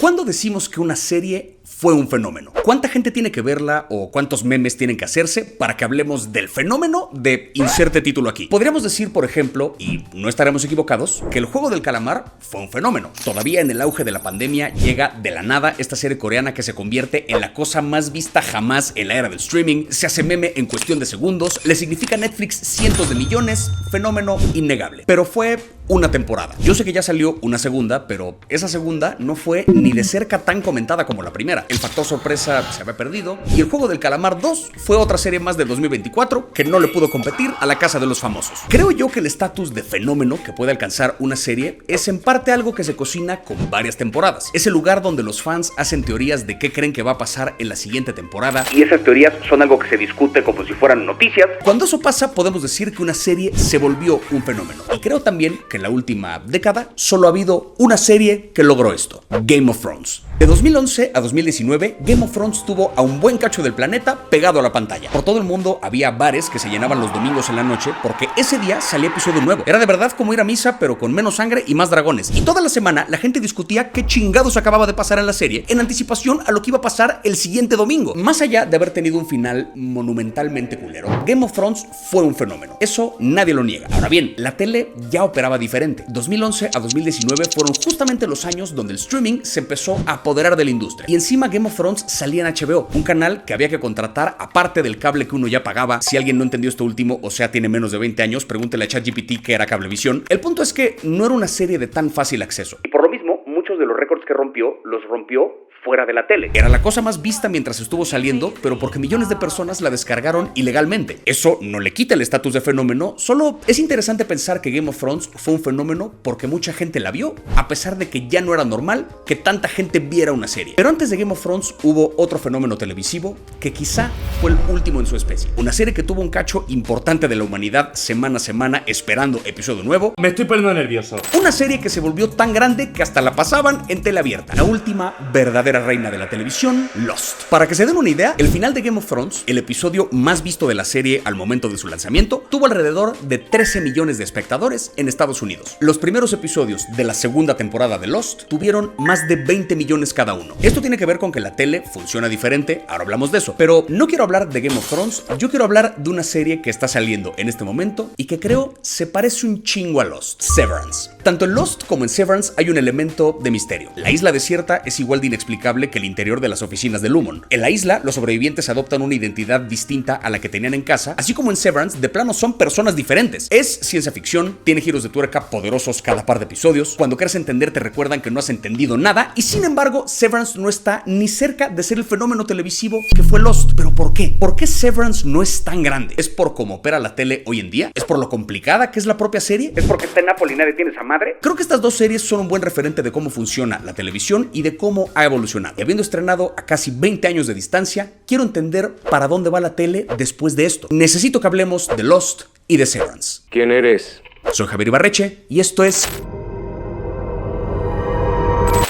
¿Cuándo decimos que una serie fue un fenómeno? ¿Cuánta gente tiene que verla o cuántos memes tienen que hacerse para que hablemos del fenómeno de inserte título aquí? Podríamos decir, por ejemplo, y no estaremos equivocados, que el juego del calamar fue un fenómeno. Todavía en el auge de la pandemia llega de la nada esta serie coreana que se convierte en la cosa más vista jamás en la era del streaming, se hace meme en cuestión de segundos, le significa a Netflix cientos de millones, fenómeno innegable. Pero fue una temporada. Yo sé que ya salió una segunda, pero esa segunda no fue ni de cerca tan comentada como la primera. El factor sorpresa se había perdido y el juego del calamar 2 fue otra serie más del 2024 que no le pudo competir a La Casa de los Famosos. Creo yo que el estatus de fenómeno que puede alcanzar una serie es en parte algo que se cocina con varias temporadas. Es el lugar donde los fans hacen teorías de qué creen que va a pasar en la siguiente temporada y esas teorías son algo que se discute como si fueran noticias. Cuando eso pasa podemos decir que una serie se volvió un fenómeno. Y creo también que en la última década solo ha habido una serie que logró esto: Game of Thrones. De 2011 a 2019, Game of Thrones tuvo a un buen cacho del planeta pegado a la pantalla. Por todo el mundo había bares que se llenaban los domingos en la noche porque ese día salía episodio nuevo. Era de verdad como ir a misa, pero con menos sangre y más dragones. Y toda la semana la gente discutía qué chingados acababa de pasar en la serie en anticipación a lo que iba a pasar el siguiente domingo. Más allá de haber tenido un final monumentalmente culero, Game of Thrones fue un fenómeno. Eso nadie lo niega. Ahora bien, la tele ya operaba diferente. 2011 a 2019 fueron justamente los años donde el streaming se empezó a apoderar de la industria. Y encima Game of Thrones salía en HBO, un canal que había que contratar aparte del cable que uno ya pagaba. Si alguien no entendió esto último, o sea, tiene menos de 20 años, pregúntele a ChatGPT que era Cablevisión. El punto es que no era una serie de tan fácil acceso. Y por lo mismo, muchos de los récords que rompió, los rompió fuera de la tele. Era la cosa más vista mientras estuvo saliendo, pero porque millones de personas la descargaron ilegalmente. Eso no le quita el estatus de fenómeno, solo es interesante pensar que Game of Thrones fue un fenómeno porque mucha gente la vio, a pesar de que ya no era normal que tanta gente viera una serie. Pero antes de Game of Thrones hubo otro fenómeno televisivo que quizá fue el último en su especie. Una serie que tuvo un cacho importante de la humanidad semana a semana esperando episodio nuevo. Me estoy poniendo nervioso. Una serie que se volvió tan grande que hasta la pasaban en tele abierta. La última verdadera reina de la televisión, Lost. Para que se den una idea, el final de Game of Thrones, el episodio más visto de la serie al momento de su lanzamiento, tuvo alrededor de 13 millones de espectadores en Estados Unidos. Los primeros episodios de la segunda temporada de Lost tuvieron más de 20 millones cada uno. Esto tiene que ver con que la tele funciona diferente, ahora hablamos de eso, pero no quiero hablar de Game of Thrones, yo quiero hablar de una serie que está saliendo en este momento y que creo se parece un chingo a Lost: Severance. Tanto en Lost como en Severance hay un elemento de misterio. La isla desierta es igual de inexplicable que el interior de las oficinas de Lumon. En la isla, los sobrevivientes adoptan una identidad distinta a la que tenían en casa, así como en Severance, de plano son personas diferentes. Es ciencia ficción, tiene giros de tuerca poderosos cada par de episodios. Cuando quieres entender te recuerdan que no has entendido nada y sin embargo, Severance no está ni cerca de ser el fenómeno televisivo que fue Lost. ¿Pero por qué? ¿Por qué Severance no es tan grande? ¿Es por cómo opera la tele hoy en día? ¿Es por lo complicada que es la propia serie? ¿Es porque está en Nápoles y nadie tiene esa madre? Creo que estas dos series son un buen referente de cómo funciona la televisión y de cómo ha evolucionado. Y habiendo estrenado a casi 20 años de distancia, quiero entender para dónde va la tele después de esto. Necesito que hablemos de Lost y de Severance. ¿Quién eres? Soy Javier Ibarreche y esto es...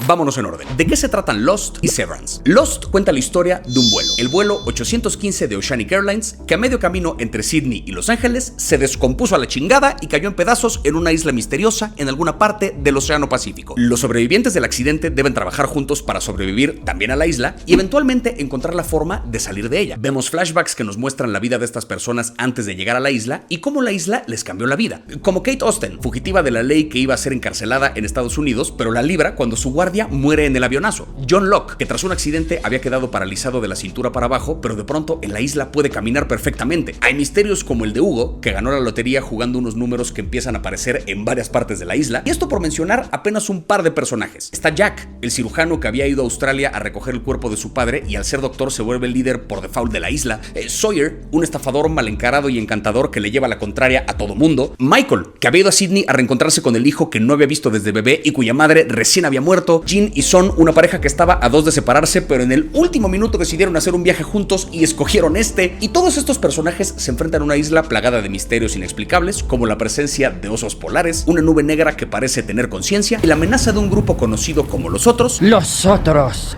Vámonos en orden. ¿De qué se tratan Lost y Severance? Lost cuenta la historia de un vuelo, el vuelo 815 de Oceanic Airlines, que a medio camino entre Sydney y Los Ángeles se descompuso a la chingada y cayó en pedazos en una isla misteriosa en alguna parte del Océano Pacífico. Los sobrevivientes del accidente deben trabajar juntos para sobrevivir también a la isla y eventualmente encontrar la forma de salir de ella. Vemos flashbacks que nos muestran la vida de estas personas antes de llegar a la isla y cómo la isla les cambió la vida. Como Kate Austen, fugitiva de la ley que iba a ser encarcelada en Estados Unidos, pero la libra cuando su guardia muere en el avionazo. John Locke, que tras un accidente había quedado paralizado de la cintura para abajo, pero de pronto en la isla puede caminar perfectamente. Hay misterios como el de Hugo, que ganó la lotería jugando unos números que empiezan a aparecer en varias partes de la isla, y esto por mencionar apenas un par de personajes. Está Jack, el cirujano que había ido a Australia a recoger el cuerpo de su padre y al ser doctor se vuelve el líder por default de la isla. Sawyer, un estafador mal encarado y encantador que le lleva la contraria a todo mundo. Michael, que había ido a Sydney a reencontrarse con el hijo que no había visto desde bebé y cuya madre recién había muerto. Jean y Son, una pareja que estaba a dos de separarse, pero en el último minuto decidieron hacer un viaje juntos y escogieron este. Y todos estos personajes se enfrentan a una isla plagada de misterios inexplicables, como la presencia de osos polares, una nube negra que parece tener conciencia y la amenaza de un grupo conocido como los otros. Los otros.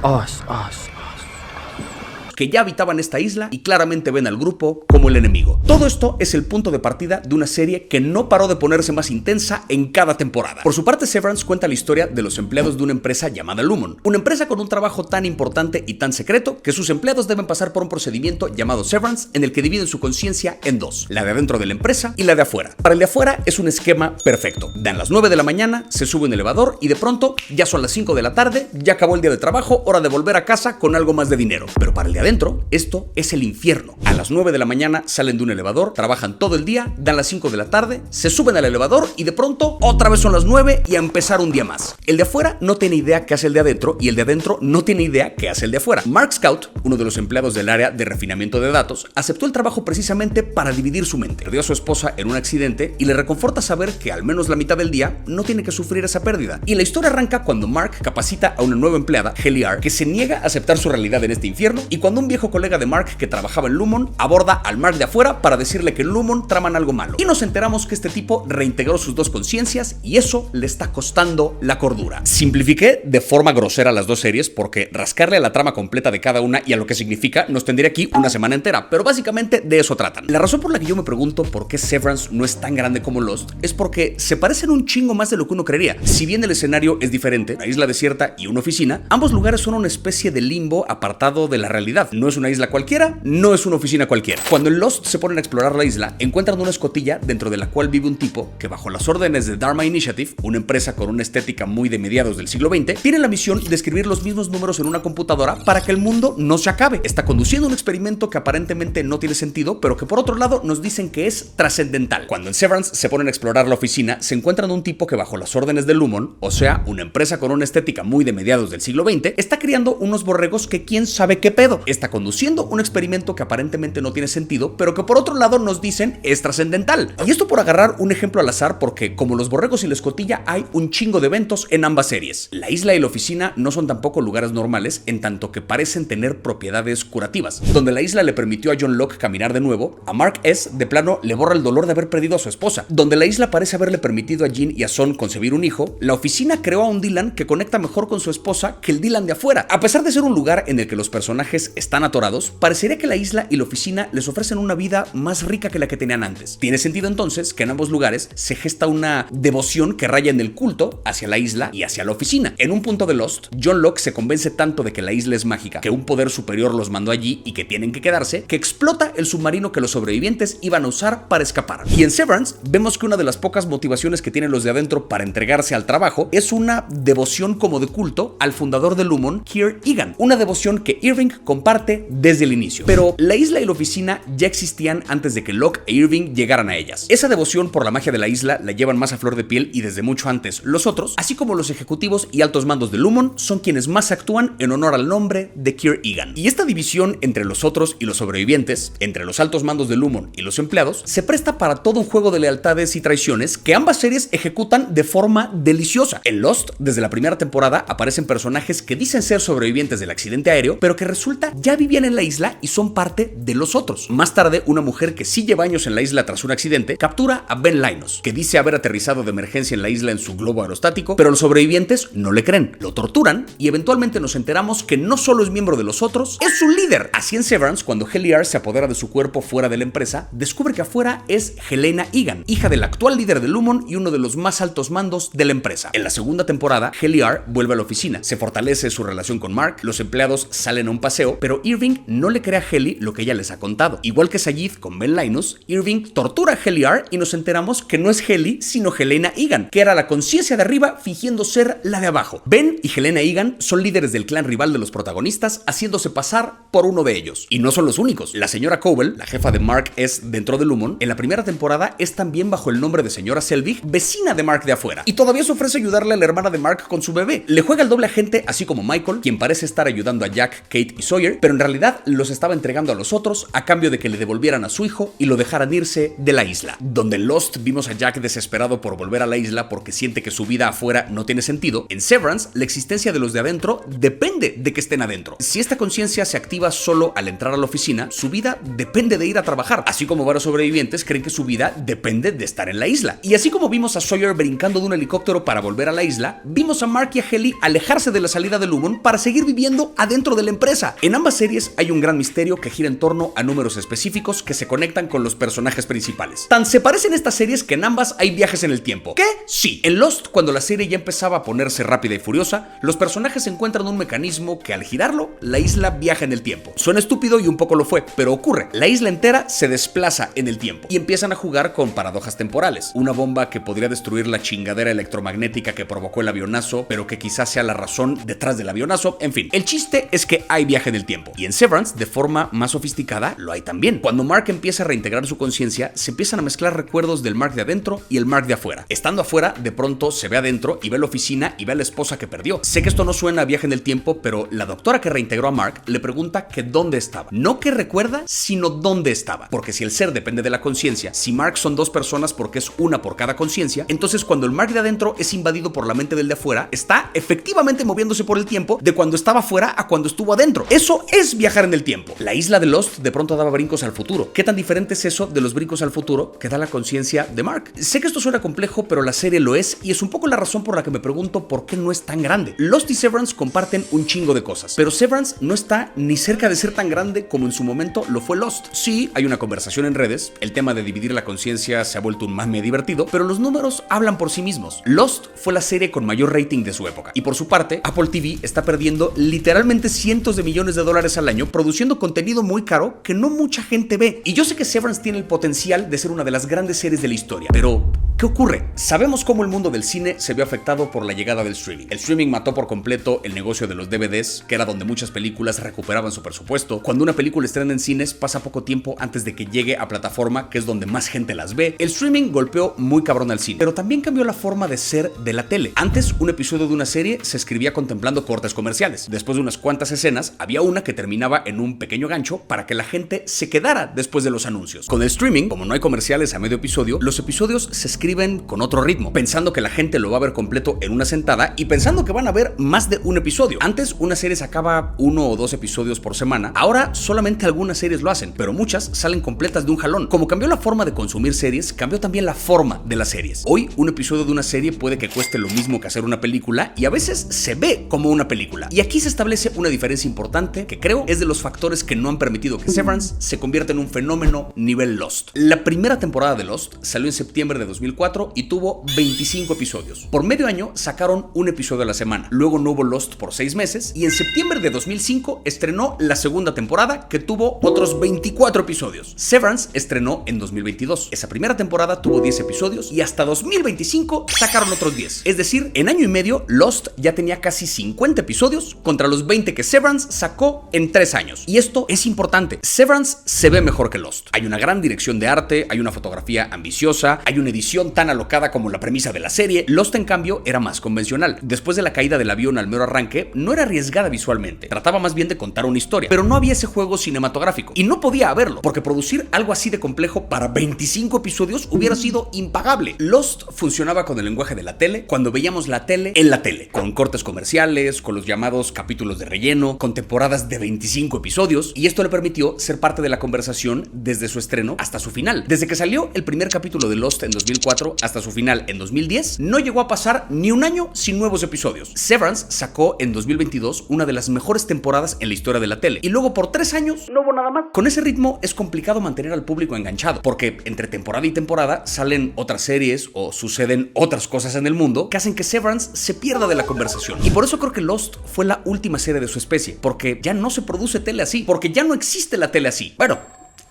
que ya habitaban esta isla y claramente ven al grupo como el enemigo. Todo esto es el punto de partida de una serie que no paró de ponerse más intensa en cada temporada. Por su parte, Severance cuenta la historia de los empleados de una empresa llamada Lumon, una empresa con un trabajo tan importante y tan secreto que sus empleados deben pasar por un procedimiento llamado Severance en el que dividen su conciencia en dos, la de adentro de la empresa y la de afuera. Para el de afuera es un esquema perfecto. Dan las 9 de la mañana, se sube un elevador y de pronto ya son las 5 de la tarde, ya acabó el día de trabajo, hora de volver a casa con algo más de dinero. Pero para el de adentro, esto es el infierno. A las 9 de la mañana salen de un elevador, trabajan todo el día, dan las 5 de la tarde, se suben al elevador y de pronto otra vez son las 9 y a empezar un día más. El de afuera no tiene idea qué hace el de adentro y el de adentro no tiene idea qué hace el de afuera. Mark Scout, uno de los empleados del área de refinamiento de datos, aceptó el trabajo precisamente para dividir su mente. Perdió a su esposa en un accidente y le reconforta saber que al menos la mitad del día no tiene que sufrir esa pérdida. Y la historia arranca cuando Mark capacita a una nueva empleada, Helly R, que se niega a aceptar su realidad en este infierno, y cuando un viejo colega de Mark que trabajaba en Lumon aborda al Mark de afuera para decirle que en Lumon traman algo malo. Y nos enteramos que este tipo reintegró sus dos conciencias y eso le está costando la cordura. Simplifiqué de forma grosera las dos series porque rascarle a la trama completa de cada una y a lo que significa nos tendría aquí una semana entera, pero básicamente de eso tratan. La razón por la que yo me pregunto por qué Severance no es tan grande como Lost es porque se parecen un chingo más de lo que uno creería. Si bien el escenario es diferente, una isla desierta y una oficina, ambos lugares son una especie de limbo apartado de la realidad. No es una isla cualquiera, no es una oficina cualquiera. Cuando en Lost se ponen a explorar la isla, encuentran una escotilla dentro de la cual vive un tipo que bajo las órdenes de Dharma Initiative, una empresa con una estética muy de mediados del siglo XX, tiene la misión de escribir los mismos números en una computadora para que el mundo no se acabe. Está conduciendo un experimento que aparentemente no tiene sentido, pero que por otro lado nos dicen que es trascendental. Cuando en Severance se ponen a explorar la oficina, se encuentran un tipo que bajo las órdenes de Lumon, o sea, una empresa con una estética muy de mediados del siglo XX, está criando unos borregos que quién sabe qué pedo. Está conduciendo un experimento que aparentemente no tiene sentido, pero que por otro lado nos dicen es trascendental. Y esto por agarrar un ejemplo al azar, porque como los borregos y la escotilla hay un chingo de eventos en ambas series. La isla y la oficina no son tampoco lugares normales, en tanto que parecen tener propiedades curativas. Donde la isla le permitió a John Locke caminar de nuevo, a Mark S. de plano le borra el dolor de haber perdido a su esposa. Donde la isla parece haberle permitido a Jean y a Son concebir un hijo, la oficina creó a un Dylan que conecta mejor con su esposa que el Dylan de afuera. A pesar de ser un lugar en el que los personajes están atorados, parecería que la isla y la oficina les ofrecen una vida más rica que la que tenían antes. Tiene sentido entonces que en ambos lugares se gesta una devoción que raya en el culto hacia la isla y hacia la oficina. En un punto de Lost, John Locke se convence tanto de que la isla es mágica, que un poder superior los mandó allí y que tienen que quedarse, que explota el submarino que los sobrevivientes iban a usar para escapar. Y en Severance vemos que una de las pocas motivaciones que tienen los de adentro para entregarse al trabajo es una devoción como de culto al fundador de Lumon, Keir Egan, una devoción que Irving comparte desde el inicio. Pero la isla y la oficina ya existían antes de que Locke e Irving llegaran a ellas. Esa devoción por la magia de la isla la llevan más a flor de piel y desde mucho antes los otros, así como los ejecutivos y altos mandos de Lumon son quienes más actúan en honor al nombre de Keir Egan. Y esta división entre los otros y los sobrevivientes, entre los altos mandos de Lumon y los empleados, se presta para todo un juego de lealtades y traiciones que ambas series ejecutan de forma deliciosa. En Lost, desde la primera temporada, aparecen personajes que dicen ser sobrevivientes del accidente aéreo, pero que resulta ya vivían en la isla y son parte de los otros. Más tarde, una mujer que sí lleva años en la isla tras un accidente, captura a Ben Linus, que dice haber aterrizado de emergencia en la isla en su globo aerostático, pero los sobrevivientes no le creen, lo torturan y eventualmente nos enteramos que no solo es miembro de los otros, es su líder. Así en Severance, cuando Helly R se apodera de su cuerpo fuera de la empresa, descubre que afuera es Helena Egan, hija del actual líder de Lumon y uno de los más altos mandos de la empresa. En la segunda temporada, Helly R vuelve a la oficina, se fortalece su relación con Mark, los empleados salen a un paseo, pero Irving no le cree a Helly lo que ella les ha contado. Igual que Sayid con Ben Linus, Irving tortura a Helly R y nos enteramos que no es Helly, sino Helena Egan, que era la conciencia de arriba fingiendo ser la de abajo. Ben y Helena Egan son líderes del clan rival de los protagonistas, haciéndose pasar por uno de ellos. Y no son los únicos. La señora Cobble, la jefa de Mark S. dentro de Lumon, en la primera temporada es también bajo el nombre de señora Selvig, vecina de Mark de afuera. Y todavía se ofrece ayudarle a la hermana de Mark con su bebé. Le juega el doble agente, así como Michael, quien parece estar ayudando a Jack, Kate y Sawyer, pero en realidad los estaba entregando a los otros a cambio de que le devolvieran a su hijo y lo dejaran irse de la isla. Donde en Lost vimos a Jack desesperado por volver a la isla porque siente que su vida afuera no tiene sentido, en Severance la existencia de los de adentro depende de que estén adentro. Si esta conciencia se activa solo al entrar a la oficina, su vida depende de ir a trabajar, así como varios sobrevivientes creen que su vida depende de estar en la isla. Y así como vimos a Sawyer brincando de un helicóptero para volver a la isla, vimos a Mark y a Helly alejarse de la salida de Lumon para seguir viviendo adentro de la empresa. En ambas ambas series hay un gran misterio que gira en torno a números específicos que se conectan con los personajes principales. Tan se parecen estas series que en ambas hay viajes en el tiempo. ¿Qué? Sí. En Lost, cuando la serie ya empezaba a ponerse rápida y furiosa, los personajes encuentran un mecanismo que al girarlo, la isla viaja en el tiempo. Suena estúpido y un poco lo fue, pero ocurre. La isla entera se desplaza en el tiempo y empiezan a jugar con paradojas temporales. Una bomba que podría destruir la chingadera electromagnética que provocó el avionazo, pero que quizás sea la razón detrás del avionazo. En fin, el chiste es que hay viaje en el tiempo. Y en Severance, de forma más sofisticada, lo hay también. Cuando Mark empieza a reintegrar su conciencia, se empiezan a mezclar recuerdos del Mark de adentro y el Mark de afuera. Estando afuera, de pronto se ve adentro y ve la oficina y ve a la esposa que perdió. Sé que esto no suena a viaje en el tiempo, pero la doctora que reintegró a Mark le pregunta que dónde estaba. No que recuerda, sino dónde estaba. Porque si el ser depende de la conciencia, si Mark son dos personas porque es una por cada conciencia, entonces cuando el Mark de adentro es invadido por la mente del de afuera, está efectivamente moviéndose por el tiempo de cuando estaba afuera a cuando estuvo adentro. Eso es viajar en el tiempo. La isla de Lost de pronto daba brincos al futuro. ¿Qué tan diferente es eso de los brincos al futuro que da la conciencia de Mark? Sé que esto suena complejo, pero la serie lo es y es un poco la razón por la que me pregunto por qué no es tan grande. Lost y Severance comparten un chingo de cosas, pero Severance no está ni cerca de ser tan grande como en su momento lo fue Lost. Sí, hay una conversación en redes, el tema de dividir la conciencia se ha vuelto un mame divertido, pero los números hablan por sí mismos. Lost fue la serie con mayor rating de su época y por su parte, Apple TV está perdiendo literalmente cientos de millones de dólares al año produciendo contenido muy caro que no mucha gente ve. Y yo sé que Severance tiene el potencial de ser una de las grandes series de la historia, pero ¿qué ocurre? Sabemos cómo el mundo del cine se vio afectado por la llegada del streaming. El streaming mató por completo el negocio de los DVDs, que era donde muchas películas recuperaban su presupuesto. Cuando una película estrena en cines, pasa poco tiempo antes de que llegue a plataforma, que es donde más gente las ve. El streaming golpeó muy cabrón al cine, pero también cambió la forma de ser de la tele. Antes, un episodio de una serie se escribía contemplando cortes comerciales. Después de unas cuantas escenas, había una que terminaba en un pequeño gancho para que la gente se quedara después de los anuncios. Con el streaming, como no hay comerciales a medio episodio, los episodios se escriben con otro ritmo, pensando que la gente lo va a ver completo en una sentada y pensando que van a ver más de un episodio. Antes, una serie sacaba 1 o 2 episodios por semana. Ahora, solamente algunas series lo hacen, pero muchas salen completas de un jalón. Como cambió la forma de consumir series, cambió también la forma de las series. Hoy, un episodio de una serie puede que cueste lo mismo que hacer una película y a veces se ve como una película. Y aquí se establece una diferencia importante que creo es de los factores que no han permitido que Severance se convierta en un fenómeno nivel Lost. La primera temporada de Lost salió en septiembre de 2004 y tuvo 25 episodios. Por medio año sacaron un episodio a la semana. Luego no hubo Lost por 6 meses y en septiembre de 2005 estrenó la segunda temporada que tuvo otros 24 episodios. Severance estrenó en 2022. Esa primera temporada tuvo 10 episodios y hasta 2025 sacaron otros 10. Es decir, en año y medio Lost ya tenía casi 50 episodios contra los 20 que Severance sacó en 3 años. Y esto es importante. Severance se ve mejor que Lost. Hay una gran dirección de arte, hay una fotografía ambiciosa, hay una edición tan alocada como la premisa de la serie. Lost, en cambio, era más convencional. Después de la caída del avión al mero arranque, no era arriesgada visualmente. Trataba más bien de contar una historia, pero no había ese juego cinematográfico. Y no podía haberlo, porque producir algo así de complejo para 25 episodios hubiera sido impagable. Lost funcionaba con el lenguaje de la tele, cuando veíamos la tele en la tele, con cortes comerciales, con los llamados capítulos de relleno, con temporadas de 25 episodios, y esto le permitió ser parte de la conversación desde su estreno hasta su final. Desde que salió el primer capítulo de Lost en 2004 hasta su final en 2010, no llegó a pasar ni un año sin nuevos episodios. Severance sacó en 2022 una de las mejores temporadas en la historia de la tele, y luego por 3 años no hubo nada más. Con ese ritmo es complicado mantener al público enganchado, porque entre temporada y temporada salen otras series o suceden otras cosas en el mundo que hacen que Severance se pierda de la conversación. Y por eso creo que Lost fue la última serie de su especie, porque ya no se produce tele así, porque ya no existe la tele así. Bueno,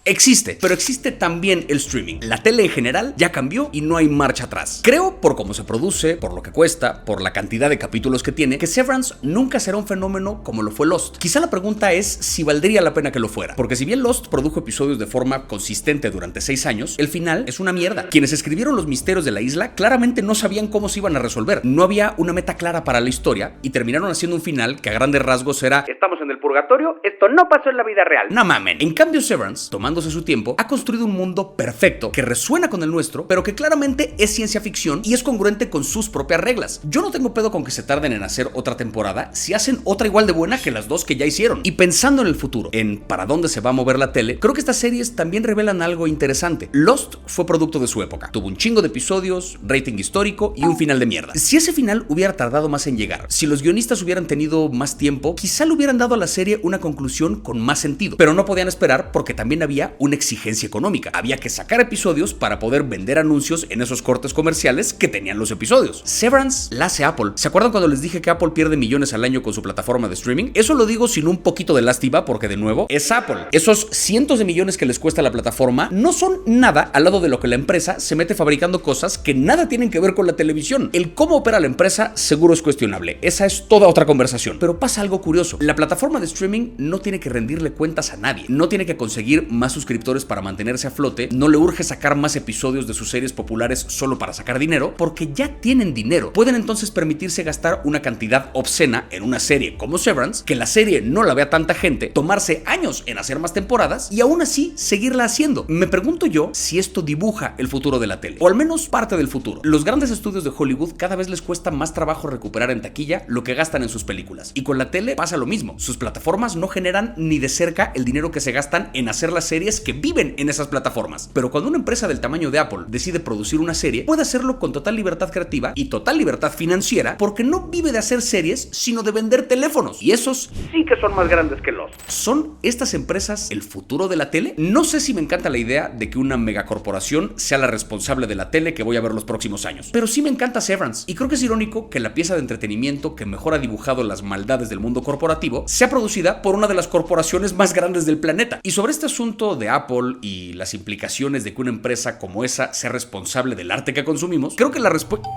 existe, pero existe también el streaming. La tele en general ya cambió y no hay marcha atrás. Creo, por cómo se produce, por lo que cuesta, por la cantidad de capítulos que tiene, que Severance nunca será un fenómeno como lo fue Lost. Quizá la pregunta es si valdría la pena que lo fuera, porque si bien Lost produjo episodios de forma consistente durante 6 años, el final es una mierda. Quienes escribieron los misterios de la isla claramente no sabían cómo se iban a resolver. No había una meta clara para la historia y terminaron haciendo un final que a grandes rasgos era: estamos en el purgatorio, esto no pasó en la vida real. No mamen. En cambio, Severance, tomando tomándose su tiempo, ha construido un mundo perfecto que resuena con el nuestro, pero que claramente es ciencia ficción y es congruente con sus propias reglas. Yo no tengo pedo con que se tarden en hacer otra temporada si hacen otra igual de buena que las dos que ya hicieron. Y pensando en el futuro, en para dónde se va a mover la tele, creo que estas series también revelan algo interesante. Lost fue producto de su época. Tuvo un chingo de episodios, rating histórico y un final de mierda. Si ese final hubiera tardado más en llegar, si los guionistas hubieran tenido más tiempo, quizá le hubieran dado a la serie una conclusión con más sentido. Pero no podían esperar porque también había una exigencia económica. Había que sacar episodios para poder vender anuncios en esos cortes comerciales que tenían los episodios. Severance la hace Apple. ¿Se acuerdan cuando les dije que Apple pierde millones al año con su plataforma de streaming? Eso lo digo sin un poquito de lástima porque, de nuevo, es Apple. Esos cientos de millones que les cuesta la plataforma no son nada al lado de lo que la empresa se mete fabricando cosas que nada tienen que ver con la televisión. El cómo opera la empresa seguro es cuestionable. Esa es toda otra conversación. Pero pasa algo curioso. La plataforma de streaming no tiene que rendirle cuentas a nadie. No tiene que conseguir más suscriptores para mantenerse a flote. No le urge sacar más episodios de sus series populares solo para sacar dinero, porque ya tienen dinero. Pueden entonces permitirse gastar una cantidad obscena en una serie como Severance, que la serie no la vea tanta gente, tomarse años en hacer más temporadas y aún así seguirla haciendo. Me pregunto yo si esto dibuja el futuro de la tele, o al menos parte del futuro. Los grandes estudios de Hollywood cada vez les cuesta más trabajo recuperar en taquilla lo que gastan en sus películas. Y con la tele pasa lo mismo. Sus plataformas no generan ni de cerca el dinero que se gastan en hacer las series que viven en esas plataformas. Pero cuando una empresa del tamaño de Apple decide producir una serie, puede hacerlo con total libertad creativa y total libertad financiera, porque no vive de hacer series, sino de vender teléfonos. Y esos sí que son más grandes que los. ¿Son estas empresas el futuro de la tele? No sé si me encanta la idea de que una megacorporación sea la responsable de la tele que voy a ver los próximos años. Pero sí me encanta Severance. Y creo que es irónico que la pieza de entretenimiento que mejor ha dibujado las maldades del mundo corporativo sea producida por una de las corporaciones más grandes del planeta. Y sobre este asunto de Apple y las implicaciones de que una empresa como esa sea responsable del arte que consumimos, creo que la respuesta...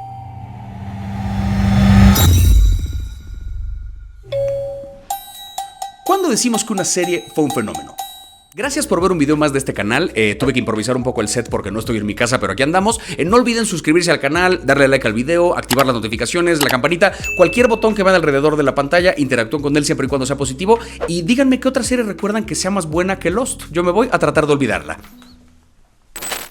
¿Cuándo decimos que una serie fue un fenómeno? Gracias por ver un video más de este canal. Tuve que improvisar un poco el set porque no estoy en mi casa, pero aquí andamos. No olviden suscribirse al canal, darle like al video, activar las notificaciones, la campanita, cualquier botón que vaya alrededor de la pantalla. Interactúen con él siempre y cuando sea positivo. Y díganme qué otra serie recuerdan que sea más buena que Lost. Yo me voy a tratar de olvidarla.